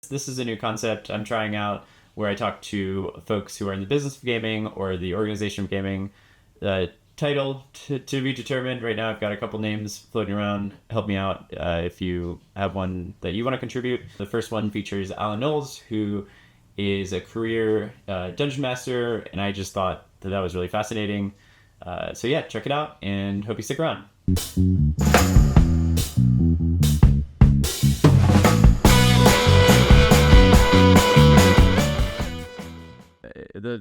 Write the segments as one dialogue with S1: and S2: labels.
S1: This is a new concept I'm trying out where I talk to folks who are in the business of gaming or the organization of gaming. Title to be determined. Right now, I've got a couple names floating around. Help me out if you have one that you want to contribute. The first one features Allan Knowles, who is a career dungeon master, and I just thought that was really fascinating. So yeah, check it out, and hope you stick around.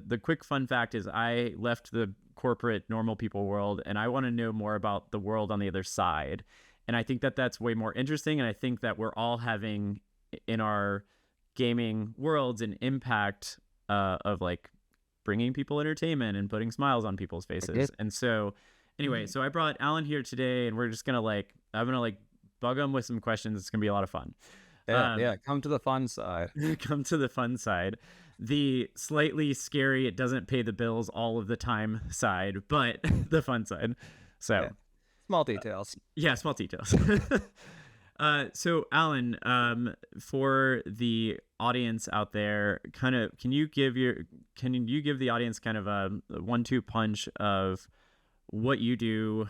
S1: The quick fun fact is I left the corporate normal people world and I want to know more about the world on the other side. And I think that that's way more interesting. And I think that we're all having in our gaming worlds an impact of like bringing people entertainment and putting smiles on people's faces. And so anyway, so I brought Allan here today and we're just going to I'm going to bug him with some questions. It's going to be a lot of fun.
S2: Yeah, come to the fun side.
S1: Come to the fun side. The slightly scary, it doesn't pay the bills all of the time side, but the fun side. So
S2: yeah. Small details.
S1: Small details. So Allan, for the audience out there, can you give the audience kind of a 1-2 punch of what you do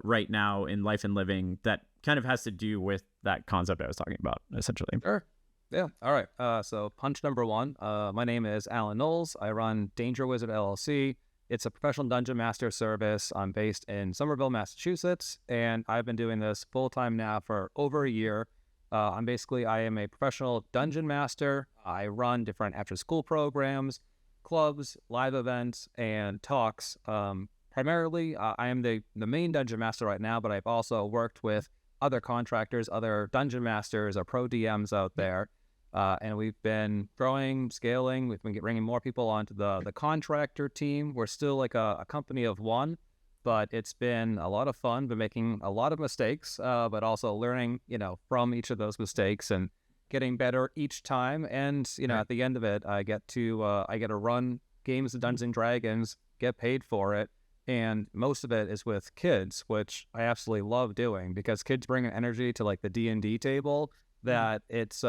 S1: right now in life and living that kind of has to do with that concept I was talking about, essentially?
S2: Sure. Yeah. All right. So punch number one. My name is Allan Knowles. I run Danger Wizard LLC. It's a professional dungeon master service. I'm based in Somerville, Massachusetts, and I've been doing this full time now for over a year. I am a professional dungeon master. I run different after school programs, clubs, live events, and talks. Primarily, I am the main dungeon master right now, but I've also worked with other contractors, other dungeon masters, or pro DMs out there. And we've been growing, scaling. We've been bringing more people onto the contractor team. We're still like a company of one, but it's been a lot of fun. Been making a lot of mistakes, but also learning, from each of those mistakes and getting better each time. And at the end of it, I get to run games of Dungeons and Dragons, get paid for it, and most of it is with kids, which I absolutely love doing because kids bring an energy to like the D&D table that it's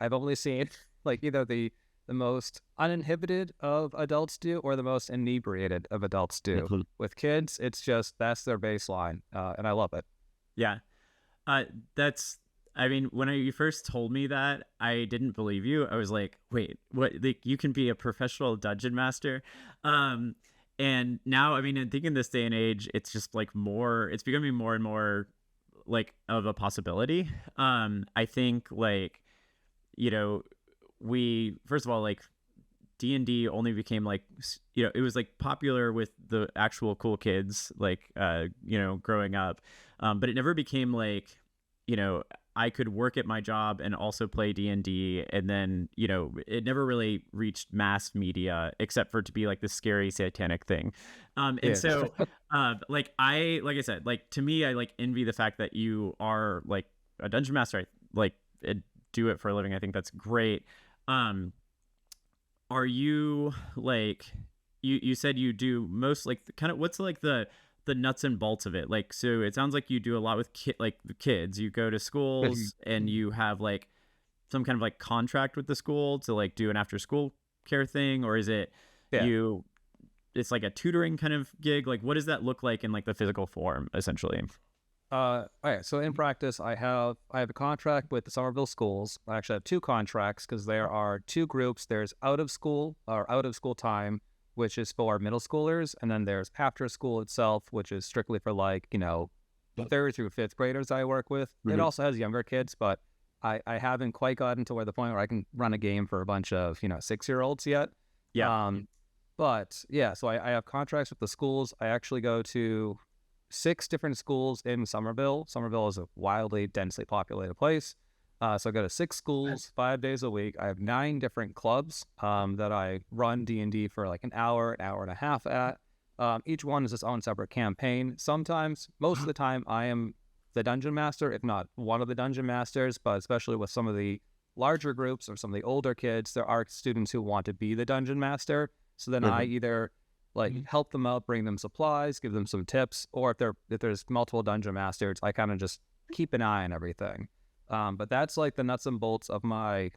S2: I've only seen like either the most uninhibited of adults do or the most inebriated of adults do. With kids, it's just that's their baseline, and I love it.
S1: Yeah, when you first told me that, I didn't believe you. I was like, wait, what? Like, you can be a professional dungeon master? And now, I think in this day and age, it's just it's becoming more and more like of a possibility. I think we, first of all, D&D only became it was popular with the actual cool kids, growing up. But it never became I could work at my job and also play D&D, and then it never really reached mass media except for it to be this scary satanic thing. So like I said, to me, I envy the fact that you are a dungeon master. Do it for a living. I think that's great. Are you you said you do most kind of what's the nuts and bolts of it? So it sounds like you do a lot with the kids. You go to schools and you have some kind of contract with the school to do an after school care thing, or is it it's a tutoring kind of gig? What does that look like in the physical form, essentially?
S2: All right. So in practice, I have a contract with the Somerville Schools. I actually have two contracts because there are two groups. There's out of school time, which is for middle schoolers, and then there's after school itself, which is strictly for third through fifth graders I work with. Mm-hmm. It also has younger kids, but I haven't quite gotten to the point where I can run a game for a bunch of 6-year-olds yet.
S1: Yeah.
S2: But yeah, so I have contracts with the schools. I actually go to 6 different schools in Somerville. Somerville is a wildly densely populated place. So I go to 6 schools, 5 days a week. I have 9 different clubs that I run D&D for an hour and a half at. Each one is its own separate campaign. Sometimes, most of the time, I am the dungeon master, if not one of the dungeon masters, but especially with some of the larger groups or some of the older kids, there are students who want to be the dungeon master. So then I either help them out, bring them supplies, give them some tips, or if there's multiple dungeon masters, I kind of just keep an eye on everything. But that's like the nuts and bolts of my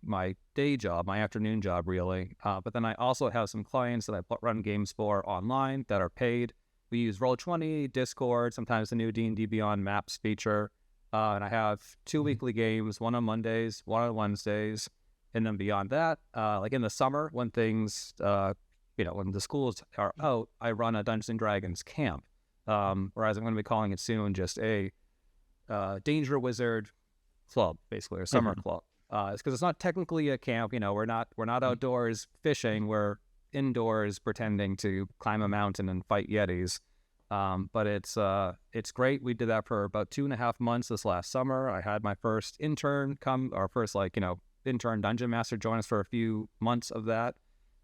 S2: day job, my afternoon job, really. But then I also have some clients that I run games for online that are paid. We use Roll20, Discord, sometimes the new D&D Beyond Maps feature. And I have 2 weekly games, one on Mondays, one on Wednesdays. And then beyond that, like in the summer when things, when the schools are out, I run a Dungeons & Dragons camp. Or as I'm going to be calling it soon, just a Danger Wizard club, basically, or summer club. It's because it's not technically a camp. We're not outdoors fishing. We're indoors pretending to climb a mountain and fight Yetis. But it's great. We did that for about 2.5 months this last summer. I had my first intern intern dungeon master join us for a few months of that.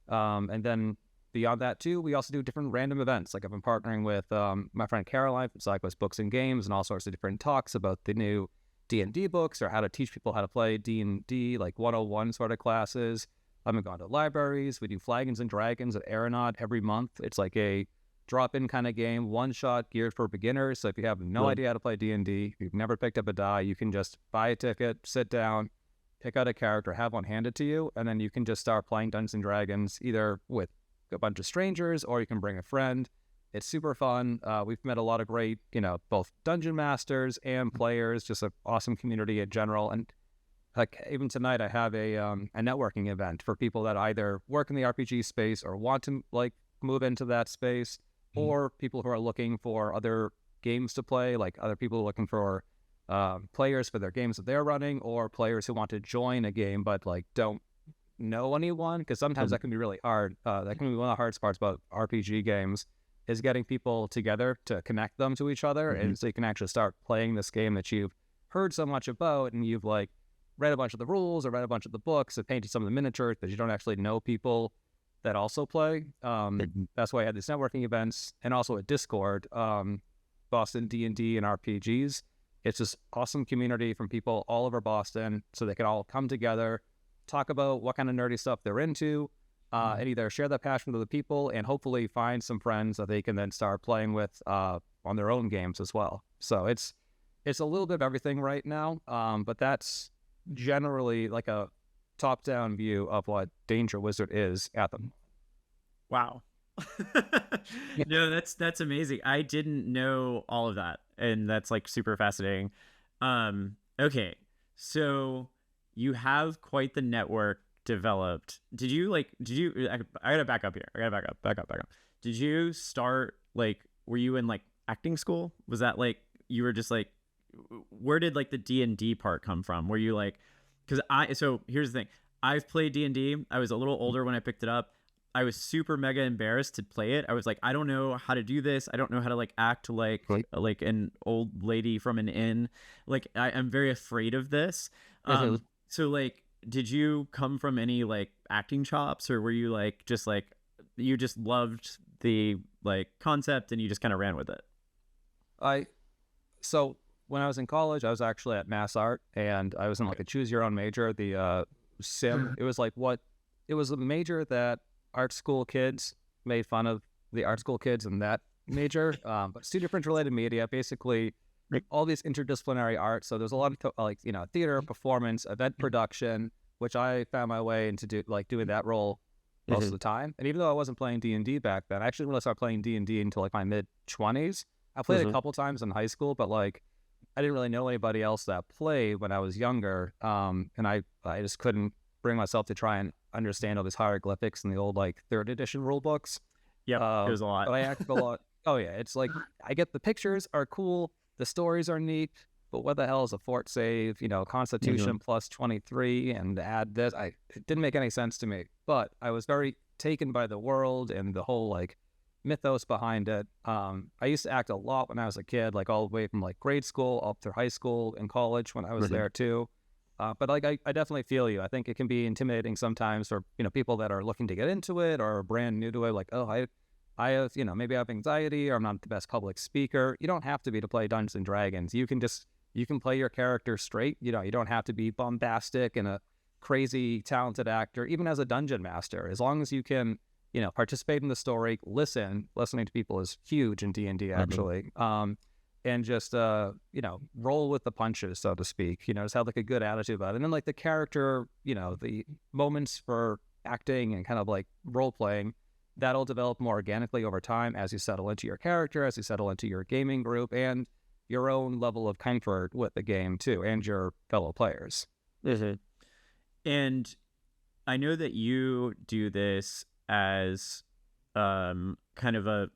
S2: And then beyond that too, we also do different random events. Like I've been partnering with my friend Caroline from Cyclist Books and Games and all sorts of different talks about the new D&D books or how to teach people how to play D&D, like 101 sort of classes. I've gone to libraries. We do Flagons and Dragons at Aeronaut every month. It's like a drop-in kind of game, one-shot geared for beginners. So if you have no idea how to play D&D, you've never picked up a die, you can just buy a ticket, sit down, pick out a character, have one handed to you, and then you can just start playing Dungeons and Dragons either with a bunch of strangers or you can bring a friend. It's super fun. We've met a lot of great, both dungeon masters and players, just an awesome community in general. And like even tonight, I have a networking event for people that either work in the RPG space or want to like move into that space, or people who are looking for other games to play, like other people looking for players for their games that they're running, or players who want to join a game but like don't know anyone, because sometimes that can be really hard. That can be one of the hardest parts about RPG games is getting people together to connect them to each other, and so you can actually start playing this game that you've heard so much about, and you've like read a bunch of the rules or read a bunch of the books and painted some of the miniatures, but you don't actually know people that also play. That's why I had these networking events, and also a Discord, Boston D&D and RPGs. It's this awesome community from people all over Boston, so they can all come together, talk about what kind of nerdy stuff they're into, and either share that passion with other people and hopefully find some friends that they can then start playing with on their own games as well. So it's a little bit of everything right now, but that's generally like a top-down view of what Danger Wizard is at the moment.
S1: Wow. No, that's amazing. I didn't know all of that, and that's like super fascinating. Okay, so you have quite the network developed. I gotta back up here. Back up. Did you start, like, were you in like acting school? Was that like, you were just like, where did like the D&D part come from? Were you like, so here's the thing. I've played D&D. I was a little older when I picked it up. I was super mega embarrassed to play it. I was like, I don't know how to do this. I don't know how to like act like an old lady from an inn. Like I'm very afraid of this. So like, did you come from any like acting chops, or were you like you just loved the like concept and you just kind of ran with it?
S2: So when I was in college, I was actually at Mass Art, and I was in like a choose your own major, the sim. It was a major that art school kids made fun of the art school kids in that major, but student print related media, basically all these interdisciplinary art. So there's a lot of theater, performance, event production, which I found my way into doing that role most of the time. And even though I wasn't playing D&D back then, I actually didn't really start playing D&D until like my mid-20s. I played a couple times in high school, but like I didn't really know anybody else that played when I was younger. And I just couldn't bring myself to try and understand all these hieroglyphics in the old like 3rd edition rule books.
S1: Yeah, it was a lot.
S2: But I acted a lot. Oh yeah, it's like I get the pictures are cool, the stories are neat, but what the hell is a fort save? Constitution plus 23 and add this. It didn't make any sense to me. But I was very taken by the world and the whole like mythos behind it. I used to act a lot when I was a kid, like all the way from like grade school up through high school and college when I was there too. But like I definitely feel you. I think it can be intimidating sometimes for people that are looking to get into it or are brand new to it. Like, oh, I have maybe I have anxiety or I'm not the best public speaker. You don't have to be to play Dungeons and Dragons. You can play your character straight. You don't have to be bombastic and a crazy talented actor. Even as a dungeon master, as long as you can participate in the story, listening to people is huge in D&D actually. and just roll with the punches, so to speak. Just have like a good attitude about it. And then like the character, the moments for acting and kind of like role playing, that'll develop more organically over time as you settle into your character, as you settle into your gaming group, and your own level of comfort with the game too, and your fellow players.
S1: Mm-hmm. And I know that you do this as kind of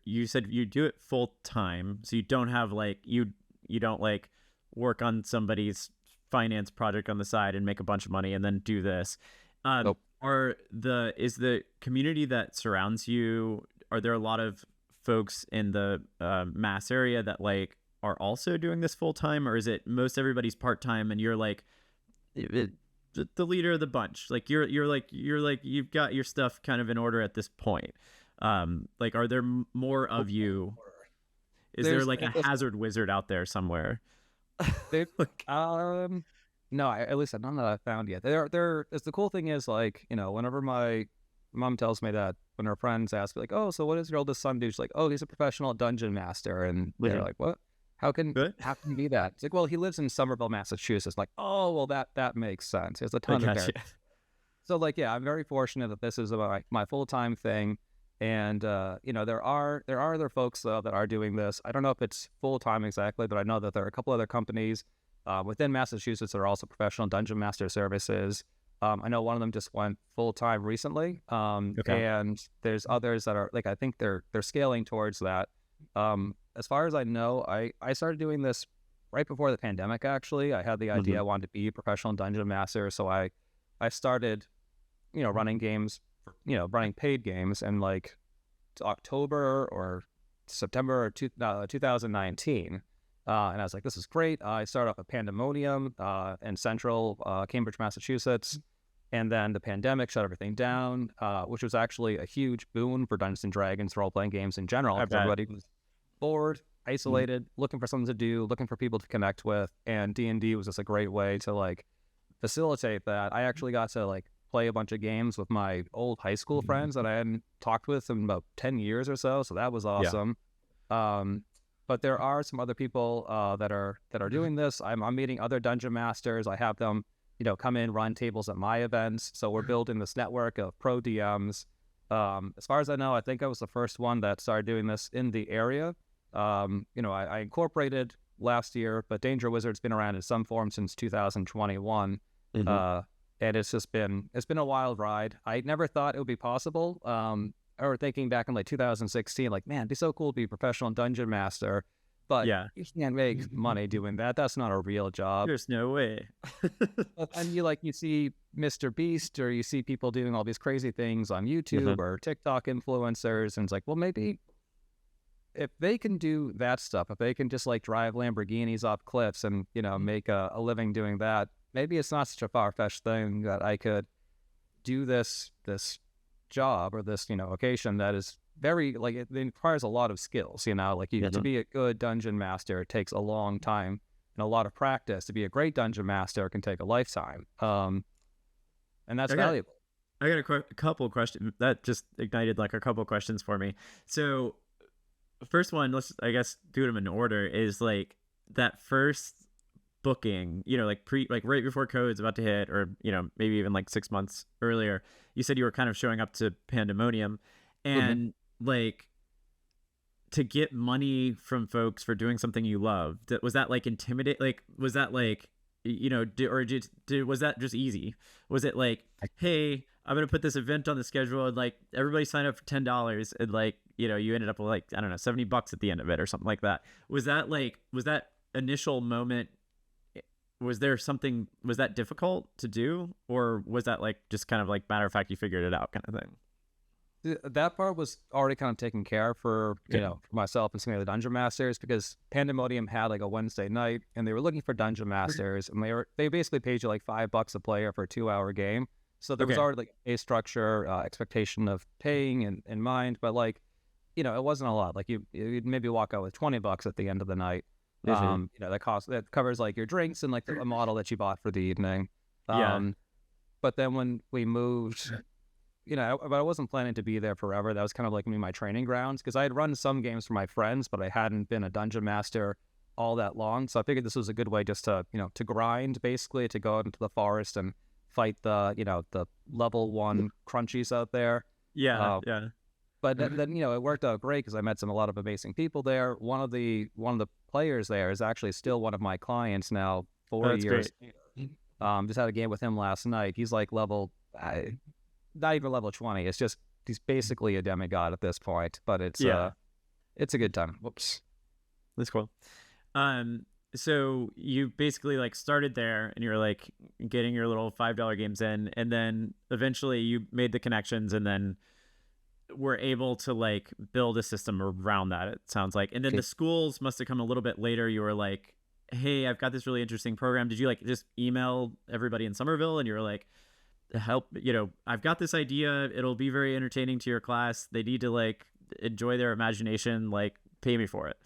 S1: you said you do it full time, so you don't have like you don't like work on somebody's finance project on the side and make a bunch of money and then do this.
S2: Nope.
S1: Is the community that surrounds you, are there a lot of folks in the Mass area that like are also doing this full time, or is it most everybody's part time and you're like the leader of the bunch? Like you're like you've got your stuff kind of in order at this point. Like, are there more of you? Is there like a hazard wizard out there somewhere?
S2: No, at least none that I've found yet. It's the cool thing is like, whenever my mom tells me that when her friends ask like, oh, so what does your oldest son do? She's like, oh, he's a professional dungeon master. And they're like, what? How can he be that? It's like, well, he lives in Somerville, Massachusetts. Like, oh, well, that makes sense. There's a ton of characters. So like, yeah, I'm very fortunate that this is my full-time thing. And, there are other folks though that are doing this. I don't know if it's full-time exactly, but I know that there are a couple other companies within Massachusetts that are also professional dungeon master services. I know one of them just went full-time recently. And there's others that are like, I think they're scaling towards that. As far as I know, I started doing this right before the pandemic, actually. I had the idea I wanted to be a professional dungeon master. So I started, running games, running paid games in like October or September 2019. And I was like, this is great. I started off at Pandemonium in central Cambridge, Massachusetts. And then the pandemic shut everything down, which was actually a huge boon for Dungeons & Dragons role-playing games in general. Everybody was bored, isolated, looking for something to do, looking for people to connect with. And D&D was just a great way to like facilitate that. I actually got to like play a bunch of games with my old high school friends that I hadn't talked with in about 10 years or so. So that was awesome. But there are some other people that are doing this. I'm meeting other dungeon masters. I have them, come in, run tables at my events. So we're building this network of pro DMs. As far as I know, I think I was the first one that started doing this in the area. I incorporated last year, but Danger Wizard's been around in some form since 2021. And it's been a wild ride. I never thought it would be possible. Or thinking back in like 2016, like, man, it'd be so cool to be a professional dungeon master. But you can't make money doing that. That's not a real job.
S1: There's no way.
S2: And you see Mr. Beast, or you see people doing all these crazy things on YouTube or TikTok influencers, and it's like, well, maybe if they can do that stuff, if they can just like drive Lamborghinis off cliffs and make a living doing that, maybe it's not such a far-fetched thing that I could do this job or this vocation that is very like it requires a lot of skills. To be a good dungeon master, it takes a long time and a lot of practice. To be a great dungeon master can take a lifetime, and that's valuable.
S1: I got a couple of questions that just ignited like a couple of questions for me. So first one, let's I guess do them in order, is like that first booking, like right before COVID's about to hit, or maybe even like 6 months earlier. You said you were kind of showing up to Pandemonium, and like to get money from folks for doing something you love. Was that like intimidate? Like was that like was that just easy? Was it like, hey, I'm gonna put this event on the schedule and like everybody sign up for $10 and like you ended up with like I don't know $70 at the end of it or something like that? Was that initial moment? Was that difficult to do, or was that like just kind of like matter of fact you figured it out kind of thing?
S2: That part was already kind of taken care of for for myself and some of the dungeon masters, because Pandemonium had like a Wednesday night and they were looking for dungeon masters, and they basically paid you like $5 a player for a 2-hour game. So there was already like a structure, expectation of paying in mind, but like it wasn't a lot. Like you'd maybe walk out with $20 at the end of the night. That covers like your drinks and like a model that you bought for the evening. But then when we moved but I wasn't planning to be there forever. That was kind of like my training grounds, because I had run some games for my friends, but I hadn't been a dungeon master all that long. So I figured this was a good way just to, to grind, basically, to go out into the forest and fight the level 1 crunchies out there.
S1: Yeah, yeah.
S2: But then it worked out great, because I met a lot of amazing people there. One of the players there is actually still one of my clients now, 4 years. Great. Just had a game with him last night. He's like level, not even level 20. It's just, he's basically a demigod at this point. But it's a good time. Whoops,
S1: that's cool. So you basically like started there, and you're like getting your little $5 games in, and then eventually you made the connections, and then were able to like build a system around that, it sounds like. And then the schools must have come a little bit later. You were like, hey, I've got this really interesting program. Did you like just email everybody in Somerville, and you were like, help, I've got this idea, it'll be very entertaining to your class, they need to like enjoy their imagination, like pay me for it?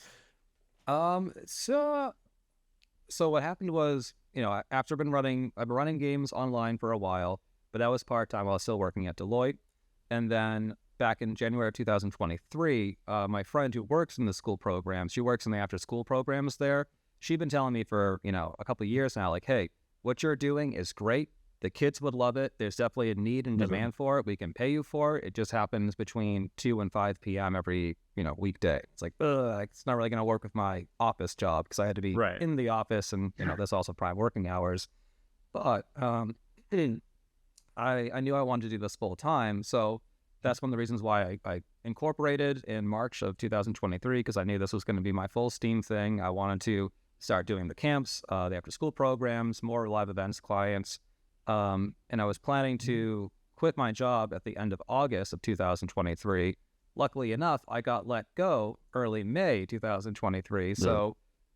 S2: So what happened was, after I've been running games online for a while, but that was part-time while I was still working at Deloitte. And then back in January of 2023, my friend who works in the school programs, she works in the after-school programs there. She'd been telling me for, a couple of years now, like, hey, what you're doing is great. The kids would love it. There's definitely a need and demand for it. We can pay you for it. It just happens between 2 and 5 p.m. every, weekday. It's like, it's not really going to work with my office job, because I had to be in the office, and, that's also prime working hours. But I knew I wanted to do this full time. So that's one of the reasons why I incorporated in March of 2023, because I knew this was going to be my full steam thing. I wanted to start doing the camps, the after school programs, more live events clients. And I was planning to quit my job at the end of August of 2023. Luckily enough, I got let go early May 2023. So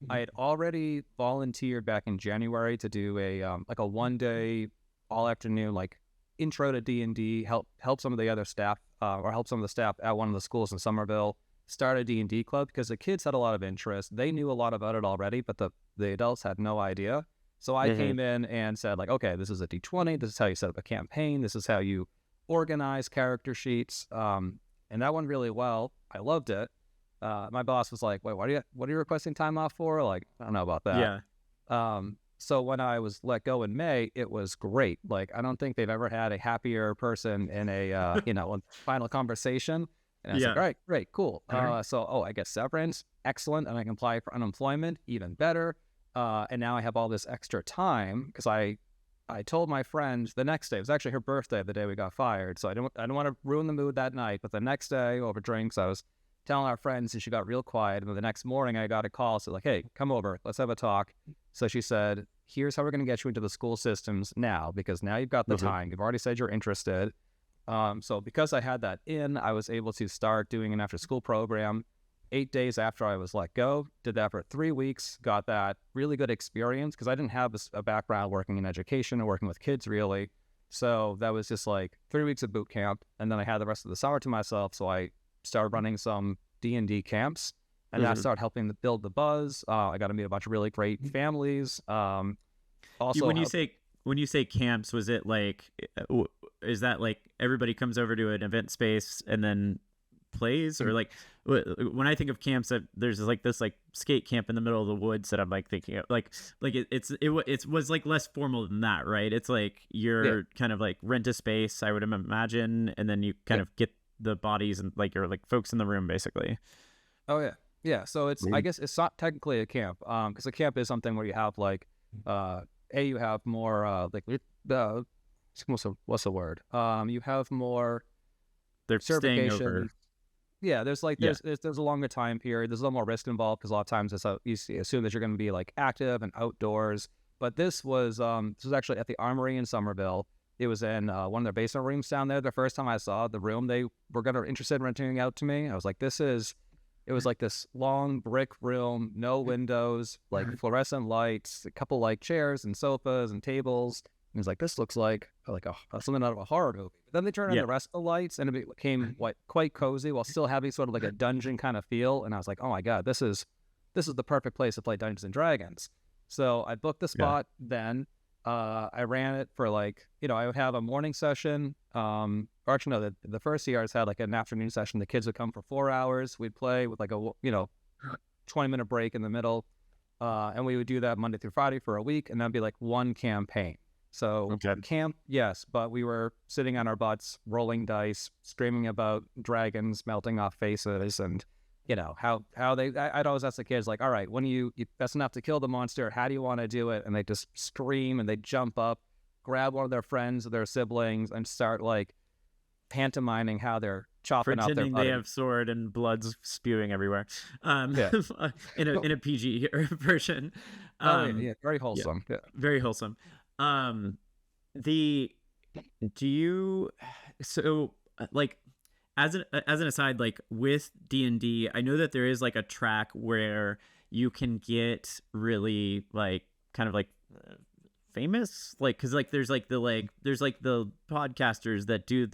S2: I had already volunteered back in January to do a 1-day, all afternoon, like intro to D&D, help some of the other staff, or help some of the staff at one of the schools in Somerville start a D&D club, because the kids had a lot of interest. They knew a lot about it already, but the adults had no idea. So I came in and said, like, okay, this is a D20. This is how you set up a campaign. This is how you organize character sheets. And that went really well. I loved it. My boss was like, wait, what are you requesting time off for? Like, I don't know about that. Yeah. So when I was let go in May, it was great. Like, I don't think they've ever had a happier person in a, final conversation. And I was like, all right, great, cool. I get severance, excellent. And I can apply for unemployment, even better. And now I have all this extra time, because I told my friend the next day, it was actually her birthday the day we got fired. So I don't want to ruin the mood that night. But the next day over drinks, I was telling our friends, and she got real quiet. And then the next morning I got a call. So like, hey, come over, let's have a talk. So she said, here's how we're going to get you into the school systems now, because now you've got the time. You've already said you're interested. So because I had that I was able to start doing an after school program 8 days after I was let go. Did that for 3 weeks, got that really good experience, because I didn't have a background working in education or working with kids really. So that was just like 3 weeks of boot camp, and then I had the rest of the summer to myself. So I started running some D&D camps, and that started helping to build the buzz. I got to meet a bunch of really great families. Also,
S1: when you say camps, was it like, is that like everybody comes over to an event space and then plays, or like when I think of camps, there's like this like skate camp in the middle of the woods that I'm like thinking of, it was like less formal than that, right? It's like you're kind of like rent a space, I would imagine, and then you kind of get the bodies and like you're like folks in the room basically.
S2: Oh yeah. So it's I guess it's not technically a camp, because a camp is something where you have like you have more like what's the word? You have more.
S1: They're staying over.
S2: Yeah, there's a longer time period. There's a little more risk involved, because a lot of times you assume that you're going to be like active and outdoors. But this was actually at the Armory in Somerville. It was in one of their basement rooms down there. The first time I saw the room, they were interested in renting out to me. I was like, it was like this long brick room, no windows, like fluorescent lights, a couple like chairs and sofas and tables. And it's like, this looks like something out of a horror movie. But then they turned on the rest of the lights, and it became quite cozy while still having sort of like a dungeon kind of feel. And I was like, oh my God, this is the perfect place to play Dungeons and Dragons. So I booked the spot then. I ran it for I would have a morning session, or actually no, the first year I had like an afternoon session. The kids would come for 4 hours. We'd play with like a 20-minute break in the middle, and we would do that Monday through Friday for a week, and that'd be like one campaign. So
S1: Okay.
S2: camp, yes, but we were sitting on our butts, rolling dice, screaming about dragons melting off faces, and how they. I'd always ask the kids like, "All right, when that's enough to kill the monster. How do you want to do it?" And they just scream and they jump up, grab one of their friends or their siblings, and start like pantomiming how they're chopping up their
S1: Pretending
S2: buddy.
S1: they have sword and blood's spewing everywhere.
S2: Yeah.
S1: In a PG version.
S2: Yeah, very wholesome. Yeah.
S1: Very wholesome. The do you so like as an aside, like with D&D, I know that there is like a track where you can get really like kind of like famous, like because like there's like the podcasters that do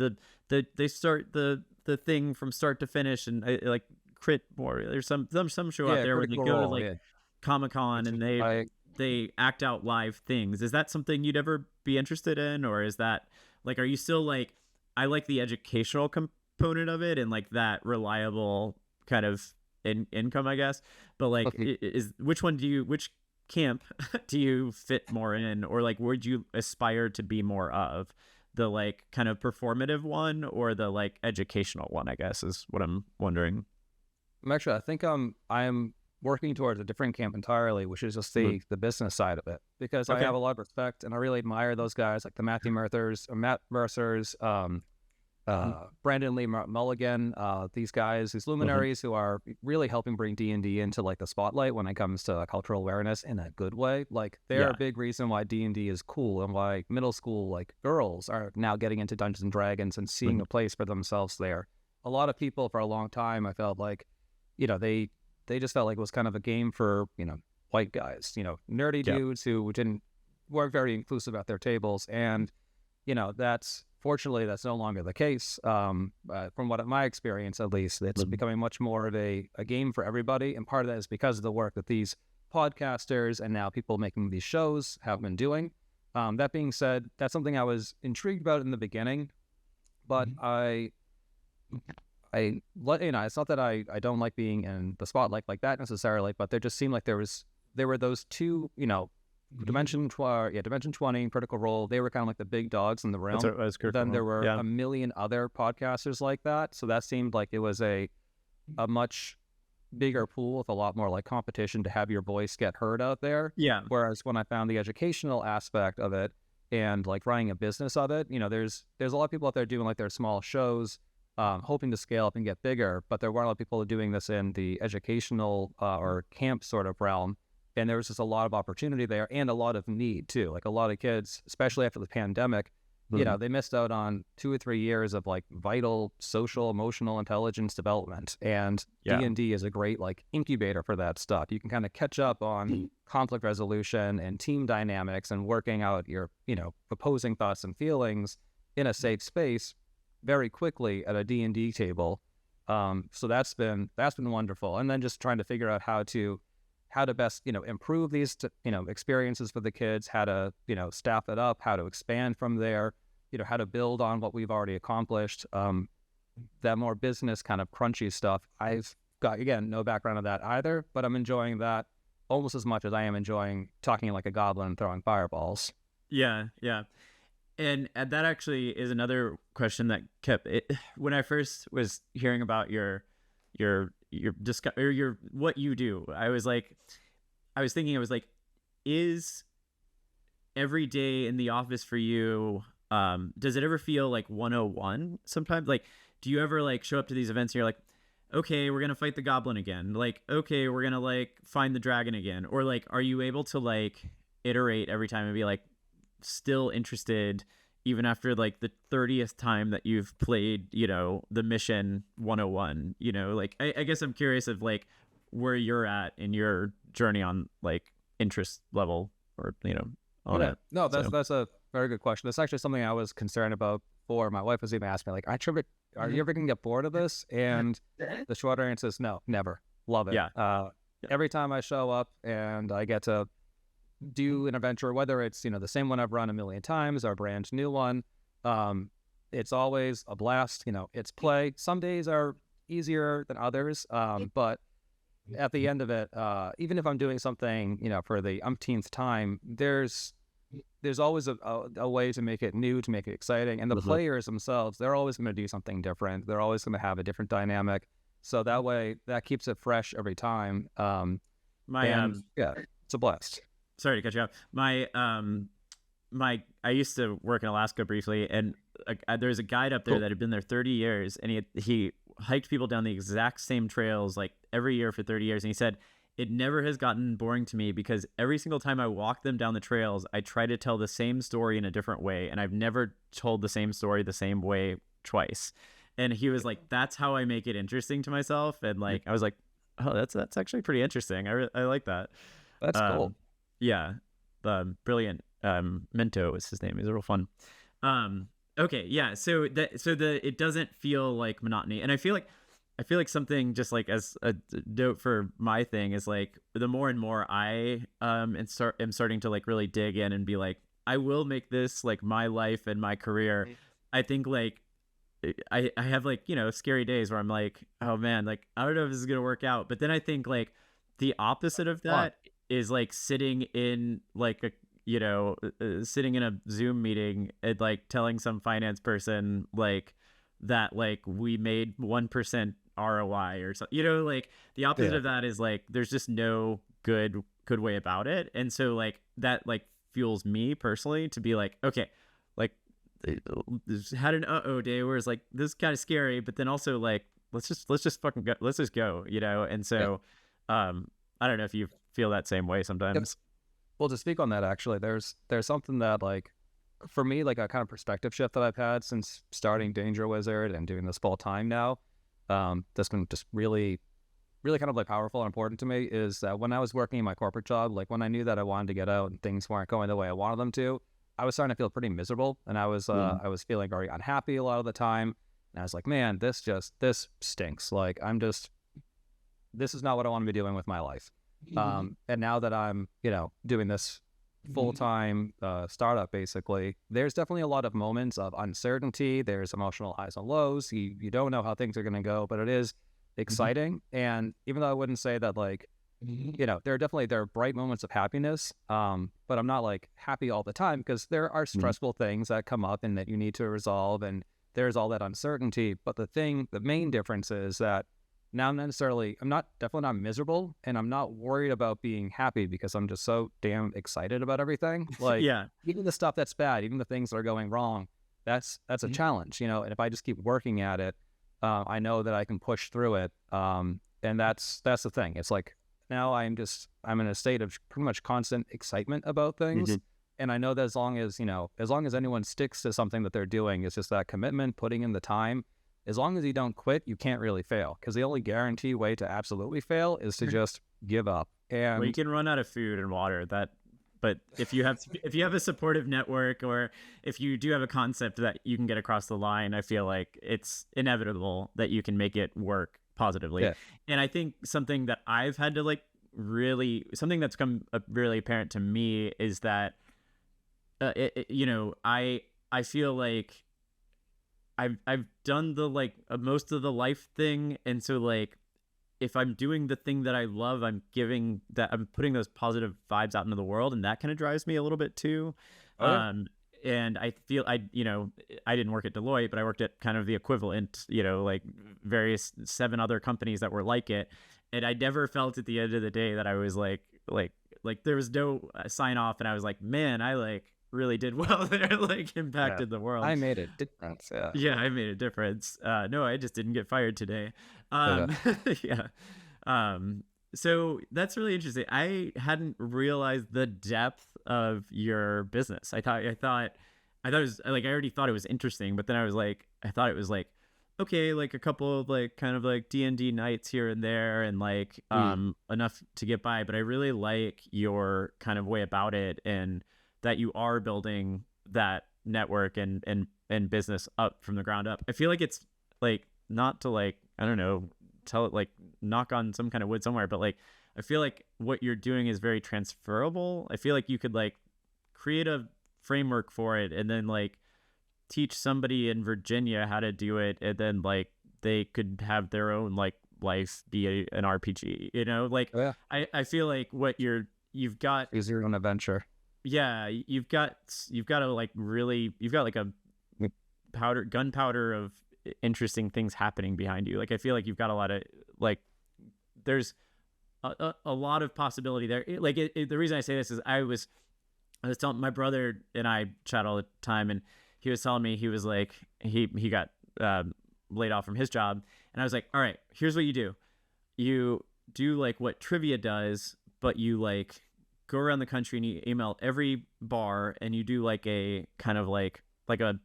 S1: they start the thing from start to finish, and like crit more there's some show out there where they
S2: Critical
S1: go to
S2: Role,
S1: like
S2: yeah.
S1: Comic-Con and they act out live things. Is that something you'd ever be interested in, or is that like, are you still like, I like the educational component of it and like that reliable kind of income, I guess, but like is which camp do you fit more in, or like would you aspire to be more of, the like kind of performative one or the like educational one, I guess is what I'm wondering.
S2: I think I'm working towards a different camp entirely, which is just the business side of it, because I have a lot of respect and I really admire those guys like the Matt Mercers, Brandon Lee Mulligan, these guys, these luminaries who are really helping bring D&D into like the spotlight when it comes to cultural awareness in a good way. Like they're a big reason why D&D is cool and why middle school like girls are now getting into Dungeons and Dragons and seeing a place for themselves there. A lot of people for a long time, I felt like, they just felt like it was kind of a game for, white guys, nerdy dudes who weren't very inclusive at their tables. And, fortunately, that's no longer the case. From my experience, at least, it's becoming much more of a game for everybody. And part of that is because of the work that these podcasters and now people making these shows have been doing. That being said, that's something I was intrigued about in the beginning, but it's not that I don't like being in the spotlight like that necessarily, but there just seemed like there were those two, Dimension 20, Critical Role, they were kind of like the big dogs in the realm. Then there were a million other podcasters like that, so that seemed like it was a much bigger pool with a lot more like competition to have your voice get heard out there. Yeah. Whereas when I found the educational aspect of it and like running a business of it, there's a lot of people out there doing like their small shows, hoping to scale up and get bigger, but there weren't a lot of people doing this in the educational or camp sort of realm. And there was just a lot of opportunity there and a lot of need too. Like a lot of kids, especially after the pandemic, they missed out on 2 or 3 years of like vital social, emotional intelligence development. And D&D is a great like incubator for that stuff. You can kind of catch up on conflict resolution and team dynamics and working out your, opposing thoughts and feelings in a safe space very quickly at a D&D table. So that's been wonderful. And then just trying to figure out how to best, improve these, experiences for the kids, how to, staff it up, how to expand from there, how to build on what we've already accomplished. That more business kind of crunchy stuff. I've got, again, no background in that either, but I'm enjoying that almost as much as I am enjoying talking like a goblin and throwing fireballs.
S1: Yeah. Yeah. And that actually is another question that kept it when I first was hearing about your what you do. I was thinking, is every day in the office for you, does it ever feel like 101 sometimes? Like, do you ever like show up to these events and you're like, okay, we're going to fight the goblin again. Like, okay, we're going to like find the dragon again. Or like, are you able to like iterate every time and be like, still interested even after like the 30th time that you've played, the mission 101, like, I guess I'm curious of like where you're at in your journey on like interest level or, on it.
S2: No, that's a very good question. That's actually something I was concerned about before. My wife was even asking me like, are you ever going to get bored of this? And the short answer is no, never. Love it. Yeah. Every time I show up and I get to do an adventure, whether it's, the same one I've run a million times or a brand new one, It's always a blast. It's play. Some days are easier than others, but at the end of it, even if I'm doing something, for the umpteenth time, there's always a way to make it new, to make it exciting. And the players themselves, they're always going to do something different. They're always going to have a different dynamic. So that way, that keeps it fresh every time. Yeah, it's a blast.
S1: Sorry to cut you off. I used to work in Alaska briefly, and there's a guide up there that had been there 30 years, and he hiked people down the exact same trails like every year for 30 years. And he said, it never has gotten boring to me because every single time I walk them down the trails, I try to tell the same story in a different way. And I've never told the same story the same way twice. And he was like, that's how I make it interesting to myself. And like, I was like, oh, that's actually pretty interesting. I like that.
S2: That's cool.
S1: Yeah. Brilliant. Minto is his name. He's real fun. Okay. Yeah. So it doesn't feel like monotony. And I feel like something just like as a note for my thing is like the more and more I am starting to like really dig in and be like, I will make this like my life and my career. I think like I have like, scary days where I'm like, oh man, like I don't know if this is going to work out. But then I think like the opposite of that is like sitting in like sitting in a Zoom meeting and like telling some finance person like that like we made 1% ROI or something, like the opposite of that is like there's just no good way about it. And so like that like fuels me personally to be like, okay, like had an day where it's like this is kind of scary, but then also like let's just fucking go, let's just go, and so I don't know if you feel that same way sometimes.
S2: Well, to speak on that, actually, there's something that like for me, like a kind of perspective shift that I've had since starting Danger Wizard and doing this full time now, that's been just really kind of like powerful and important to me is that when I was working in my corporate job, like when I knew that I wanted to get out and things weren't going the way I wanted them to, I was starting to feel pretty miserable, and I was feeling very unhappy a lot of the time. And I was like, man, this stinks. Like this is not what I want to be doing with my life. And now that I'm, doing this full-time startup, basically, there's definitely a lot of moments of uncertainty. There's emotional highs and lows. You don't know how things are going to go, but it is exciting. And even though I wouldn't say that like, there are bright moments of happiness, but I'm not like happy all the time because there are stressful things that come up and that you need to resolve, and there's all that uncertainty. But the main difference is that now I'm definitely not miserable, and I'm not worried about being happy because I'm just so damn excited about everything. Like, even the stuff that's bad, even the things that are going wrong, that's a challenge, and if I just keep working at it, I know that I can push through it. And that's the thing. It's like now I'm in a state of pretty much constant excitement about things. And I know that as long as anyone sticks to something that they're doing, it's just that commitment, putting in the time. As long as you don't quit, you can't really fail, because the only guaranteed way to absolutely fail is to just give up. And
S1: you can run out of food and water. But if you have a supportive network, or if you do have a concept that you can get across the line, I feel like it's inevitable that you can make it work positively. Yeah. And I think something that I've had to something that's come really apparent to me is that I feel like I've done the most of the life thing, and so like if I'm doing the thing that I love, I'm putting those positive vibes out into the world, and that kind of drives me a little bit too. And I feel I didn't work at Deloitte, but I worked at kind of the equivalent, like various 7 other companies that were like it, and I never felt at the end of the day that I was like there was no sign off, and I was like, man, I really did well there, impacted the world.
S2: I made a difference.
S1: I made a difference. No, I just didn't get fired today. So that's really interesting. I hadn't realized the depth of your business. I thought it was I already thought it was interesting, but then I thought it was okay, a couple of kind of D&D nights here and there, and enough to get by. But I really like your kind of way about it, and that you are building that network and business up from the ground up. I feel like it's not to I don't know, tell it knock on some kind of wood somewhere, but I feel like what you're doing is very transferable. I feel like you could create a framework for it, and then teach somebody in Virginia how to do it, and then like they could have their own like life be an RPG, you know? Like
S2: Oh, yeah.
S1: I feel like you've got,
S2: Is your own adventure.
S1: yeah, you've got to like really, you've got like a gunpowder of interesting things happening behind you. Like I feel like you've got a lot of like, there's a lot of possibility there. Like the reason I say this is I was telling my brother and I chat all the time, and he was telling me, he was like, he got laid off from his job, and I was like, all right, here's what you do like what trivia does, but you like go around the country and you email every bar, and you do like a kind of like a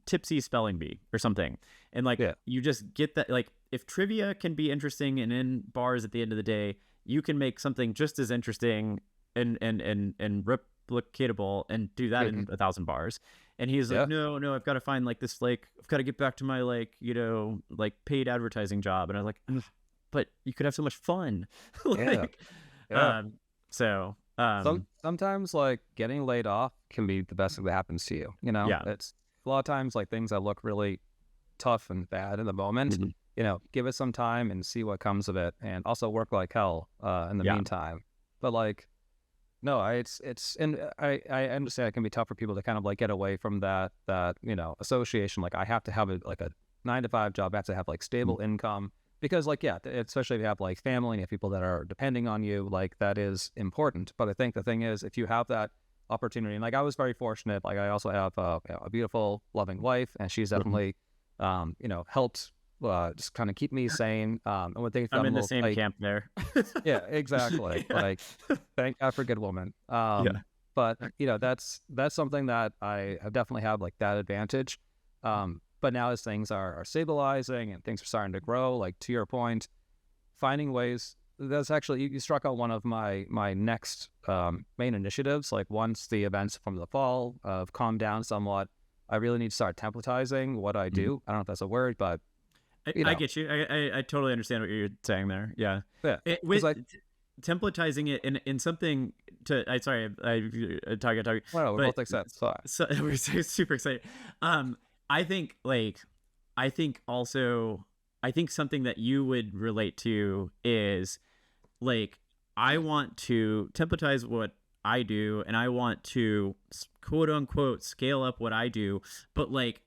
S1: tipsy spelling bee or something, and like you just get that, like if trivia can be interesting and in bars at the end of the day, you can make something just as interesting and replicatable and do that in 1,000 bars. And he's like, no, I've got to find like this, like I've got to get back to my like, you know, like paid advertising job. And I was like, but you could have so much fun. Like,
S2: sometimes like getting laid off can be the best thing that happens to you. You know, it's a lot of times like things that look really tough and bad in the moment. You know, give it some time and see what comes of it, and also work like hell in the meantime. But like, no, it's and I understand it can be tough for people to kind of like get away from that you know, association. Like I have to have a 9-to-5 job. I have to have like stable income, because like especially if you have like family and you have people that are depending on you, like that is important. But I think the thing is, if you have that opportunity, and like I was very fortunate, like I also have a beautiful, loving wife, and she's definitely you know, helped just kind of keep me sane. And when things got
S1: I'm in the
S2: little
S1: same
S2: tight,
S1: camp there.
S2: yeah, exactly. Like, thank God for good woman. But you know, that's something that I have definitely have like that advantage. But now as things are stabilizing and things are starting to grow, like to your point, finding ways. That's actually, you struck out one of my next main initiatives. Like once the events from the fall have calmed down somewhat, I really need to start templatizing what I do. I don't know if that's a word, but
S1: I get you. I totally understand what you're saying there. Yeah. With templatizing it in something to, sorry, I talking.
S2: Well, we're both excited.
S1: So we're super excited. I think something that you would relate to is like, I want to templatize what I do, and I want to quote unquote scale up what I do, but like,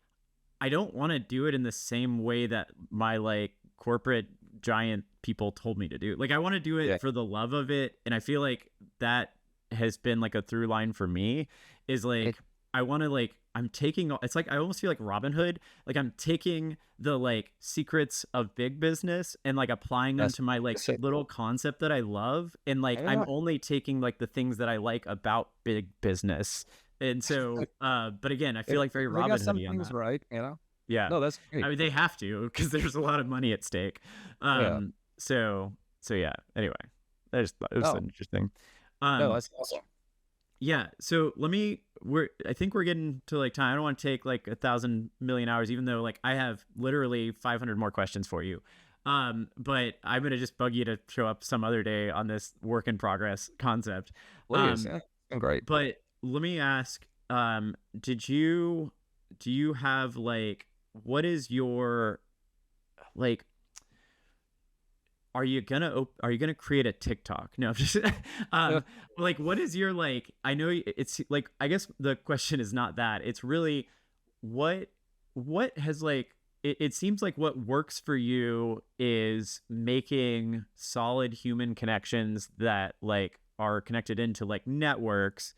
S1: I don't want to do it in the same way that my like corporate giant people told me to do. Like I want to do it for the love of it. And I feel like that has been like a through line for me, is like, I want to like, I'm taking, it's like, I almost feel like Robin Hood. Like I'm taking the like secrets of big business and like applying them to my like little concept that I love. And like, I'm only taking like the things that I like about big business. And so, but again, I feel like very Robin Hood-y on that.
S2: Right, you know?
S1: Yeah.
S2: No, that's great.
S1: I mean, they have to, because there's a lot of money at stake. So yeah. Anyway, I just thought it was interesting.
S2: No, that's awesome.
S1: Yeah. So I think we're getting to like time. I don't want to take like 1,000 million hours, even though like I have literally 500 more questions for you. But I'm gonna just bug you to show up some other day on this work in progress concept.
S2: Please, great.
S1: But let me ask, do you have like, what is your, like, are you gonna create a TikTok? No, just, like, what is your, like, I know it's like, I guess the question is not that, it's really what has like, it seems like what works for you is making solid human connections that like are connected into like networks.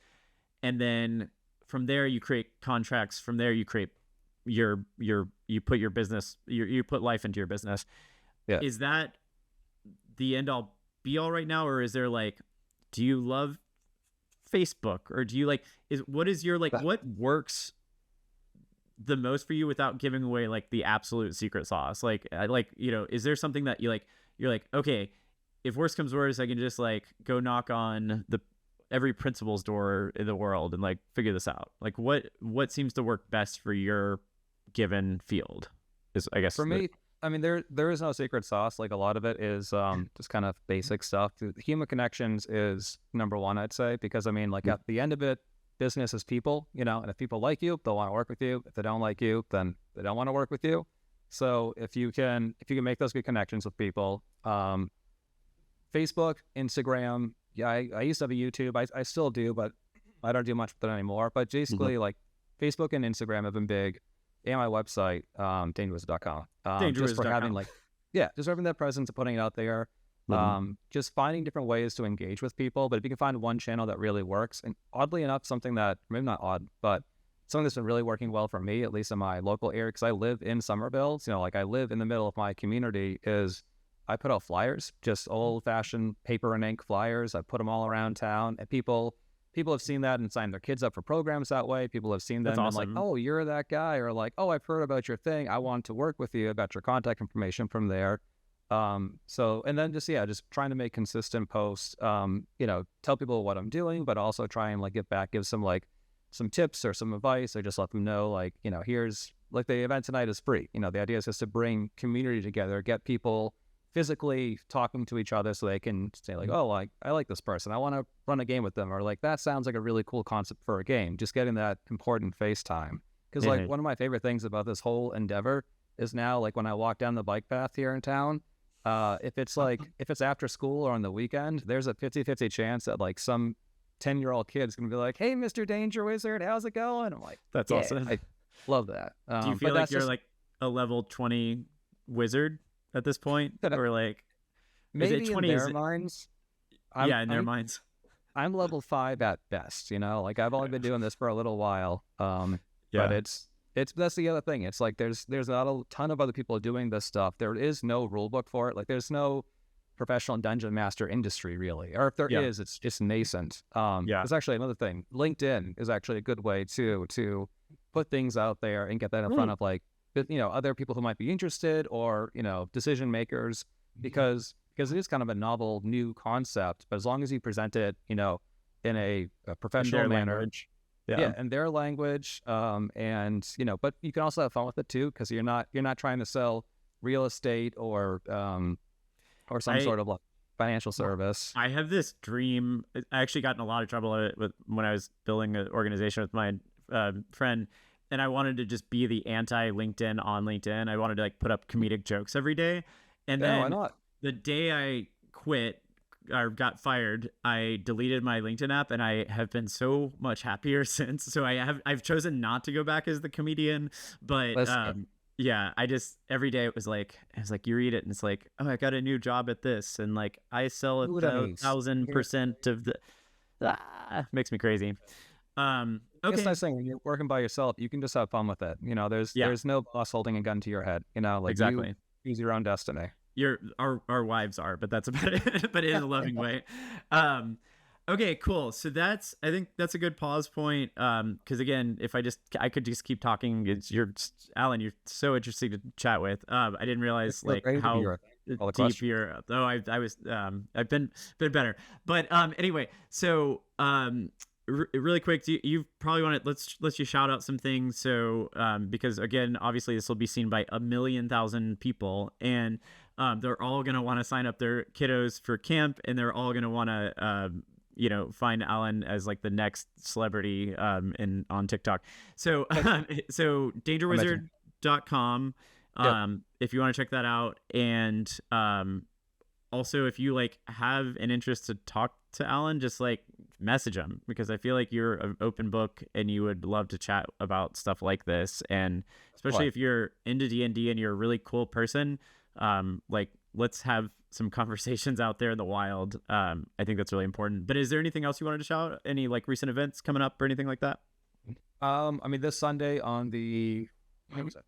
S1: And then from there you create contracts. From there you create you put your business, you put life into your business.
S2: Yeah.
S1: Is that the end all be all right now? Or is there like, do you love Facebook, or do you like, what is your, like, what works the most for you without giving away like the absolute secret sauce? Like, you know, is there something that you're like, okay, if worse comes worse, I can just like go knock on every principal's door in the world and like figure this out? Like what seems to work best for your given field is, I guess,
S2: for me. I mean, there is no secret sauce. Like a lot of it is just kind of basic stuff. The human connections is number one, I'd say, because I mean, like at the end of it, business is people, and if people like you, they'll want to work with you. If they don't like you, then they don't want to work with you. So if you can make those good connections with people, Facebook, Instagram, yeah, I used to have a YouTube. I still do, but I don't do much with it anymore. But basically, like Facebook and Instagram have been big, and my website, dangerwizard.com. Just for having just having that presence and putting it out there. Just finding different ways to engage with people. But if you can find one channel that really works, and oddly enough, something that maybe not odd, but something that's been really working well for me, at least in my local area, because I live in Somerville. So, like I live in the middle of my community, is I put out flyers, just old-fashioned paper and ink flyers. I put them all around town, and people have seen that and signed their kids up for programs that way. People have seen them and like, oh, you're that guy, or like, oh, I've heard about your thing. I want to work with you. I got your contact information from there. And then just trying to make consistent posts, tell people what I'm doing, but also try and like give some tips or some advice, or just let them know, like, here's like the event tonight is free. The idea is just to bring community together, get people physically talking to each other so they can say like, oh, like I like this person, I want to run a game with them, or like that sounds like a really cool concept for a game. Just getting that important face time. Because like one of my favorite things about this whole endeavor is now, like when I walk down the bike path here in town, if it's after school or on the weekend, there's a 50-50 chance that like some 10-year-old kid's gonna be like, hey, Mr. Danger Wizard, how's it going? I'm like,
S1: that's awesome.
S2: I love that.
S1: Do you feel like you're like a level 20 wizard at this point? Or like
S2: maybe is it 20 in their minds?
S1: In their minds.
S2: I'm level 5 at best, like I've only been doing this for a little while. But that's the other thing. It's like there's not a ton of other people doing this stuff. There is no rule book for it. Like there's no professional dungeon master industry really, or if there is, it's just nascent. There's actually another thing. LinkedIn is actually a good way to put things out there and get that in front of like other people who might be interested, or decision makers, because it is kind of a novel new concept. But as long as you present it in a professional manner.
S1: Language.
S2: In their language, but you can also have fun with it too, because you're not trying to sell real estate or some sort of like financial service.
S1: I have this dream. I actually got in a lot of trouble with when I was building an organization with my friend, and I wanted to just be the anti-LinkedIn on LinkedIn. I wanted to like put up comedic jokes every day, and then
S2: why not?
S1: The day I quit or got fired, I deleted my LinkedIn app, and I have been so much happier since. So I've chosen not to go back as the comedian, but I just every day it was like you read it and it's like, oh, I got a new job at this, and like I sell 1,000% of the makes me crazy. Okay.
S2: It's nice thing when you're working by yourself, you can just have fun with it. There's no boss holding a gun to your head. Like
S1: exactly.
S2: You choose your own destiny.
S1: Our wives are, but that's about it. But in a loving way. Okay, cool. So I think that's a good pause point. Because again, if I could just keep talking. Allan, you're so interesting to chat with. I didn't realize like how deep you're. Oh, I was. I've been better. But anyway, so really quick, you probably want to let's just shout out some things. So because again, obviously this will be seen by 1,000,000 people, and they're all going to want to sign up their kiddos for camp, and they're all going to want to find Allan as like the next celebrity on TikTok. So so dangerwizard.com if you want to check that out, and also if you like have an interest to talk to Allan, just like message him, because I feel like you're an open book and you would love to chat about stuff like this, and especially if you're into D&D and you're a really cool person, like let's have some conversations out there in the wild. I think that's really important. But is there anything else you wanted to shout? Any like recent events coming up or anything like that?
S2: This Sunday on the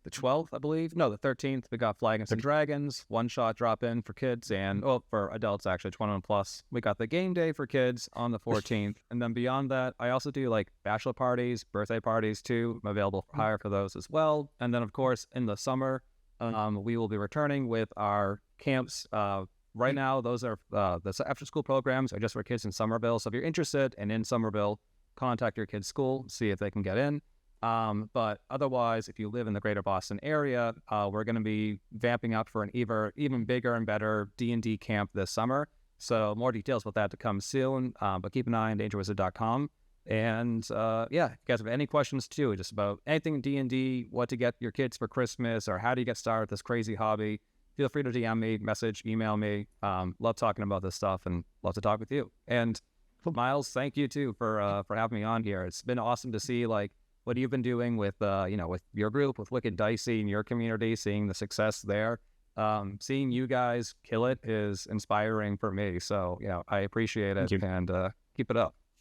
S2: 12th, I believe. No, the 13th, we got Flagons and Dragons, one-shot drop-in for kids and, for adults, actually, 21 plus. We got the game day for kids on the 14th. And then beyond that, I also do, like, bachelor parties, birthday parties, too. I'm available for hire for those as well. And then, of course, in the summer, we will be returning with our camps. Right now, those are the after-school programs are just for kids in Somerville. So if you're interested and in Somerville, contact your kid's school, see if they can get in. But otherwise, if you live in the greater Boston area, we're going to be vamping up for an even bigger and better D&D camp this summer. So more details about that to come soon, but keep an eye on dangerwizard.com. And yeah, if you guys have any questions too, just about anything D&D, what to get your kids for Christmas, or how do you get started with this crazy hobby, feel free to DM me, message, email me. Love talking about this stuff and love to talk with you. And Miles, thank you too for having me on here. It's been awesome to see like what you've been doing with with your group, with Wicked Dicey and your community, seeing the success there. Seeing you guys kill it is inspiring for me. So I appreciate it, and keep it up.